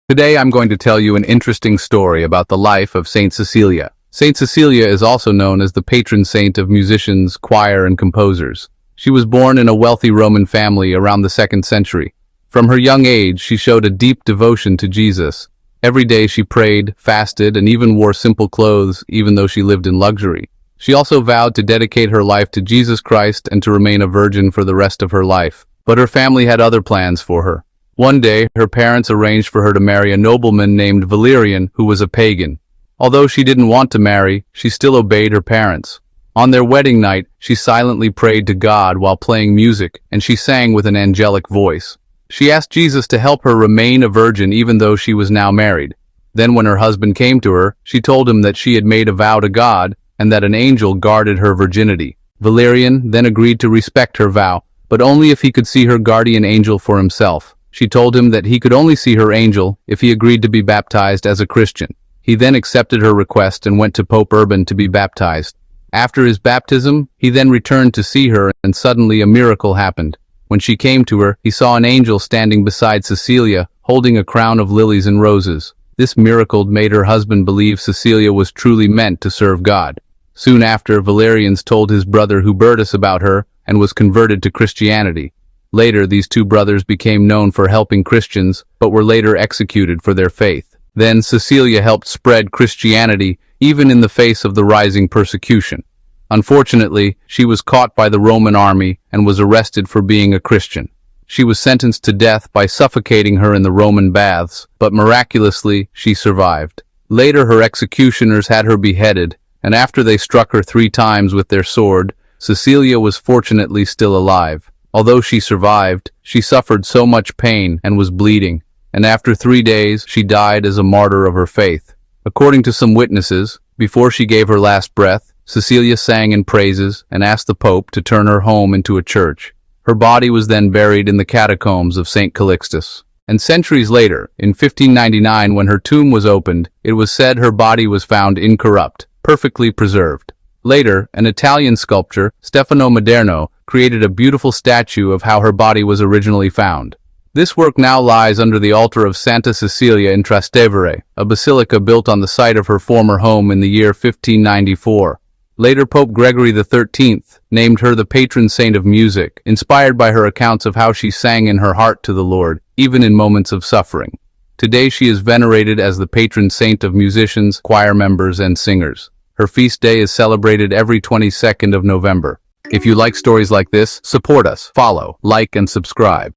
Today I'm going to tell you an interesting story about the life of Saint Cecilia. Saint Cecilia is also known as the patron saint of musicians, choir, and composers. She was born in a wealthy Roman family around the 2nd century. From her young age, she showed a deep devotion to Jesus. Every day she prayed, fasted, and even wore simple clothes, even though she lived in luxury. She also vowed to dedicate her life to Jesus Christ and to remain a virgin for the rest of her life. But her family had other plans for her. One day, her parents arranged for her to marry a nobleman named Valerian, who was a pagan. Although she didn't want to marry, she still obeyed her parents. On their wedding night, she silently prayed to God while playing music, and she sang with an angelic voice. She asked Jesus to help her remain a virgin even though she was now married. Then when her husband came to her, she told him that she had made a vow to God and that an angel guarded her virginity. Valerian then agreed to respect her vow, but only if he could see her guardian angel for himself. She told him that he could only see her angel if he agreed to be baptized as a Christian. He then accepted her request and went to Pope Urban to be baptized. After his baptism, he then returned to see her, and suddenly a miracle happened. When she came to her, he saw an angel standing beside Cecilia, holding a crown of lilies and roses. This miracle made her husband believe Cecilia was truly meant to serve God. Soon after, Valerian told his brother Hubertus about her and was converted to Christianity. Later, these two brothers became known for helping Christians, but were later executed for their faith. Then Cecilia helped spread Christianity, even in the face of the rising persecution. Unfortunately, she was caught by the Roman army and was arrested for being a Christian. She was sentenced to death by suffocating her in the Roman baths, but miraculously, she survived. Later, her executioners had her beheaded, and after they struck her 3 times with their sword, Cecilia was fortunately still alive. Although she survived, she suffered so much pain and was bleeding, and after 3 days, she died as a martyr of her faith. According to some witnesses, before she gave her last breath, Cecilia sang in praises and asked the Pope to turn her home into a church. Her body was then buried in the catacombs of St. Calixtus. And centuries later, in 1599, when her tomb was opened, it was said her body was found incorrupt, perfectly preserved. Later, an Italian sculptor, Stefano Maderno, created a beautiful statue of how her body was originally found. This work now lies under the altar of Santa Cecilia in Trastevere, a basilica built on the site of her former home in the year 1594. Later, Pope Gregory XIII named her the patron saint of music, inspired by her accounts of how she sang in her heart to the Lord, even in moments of suffering. Today she is venerated as the patron saint of musicians, choir members, and singers. Her feast day is celebrated every 22nd of November. If you like stories like this, support us, follow, like, and subscribe.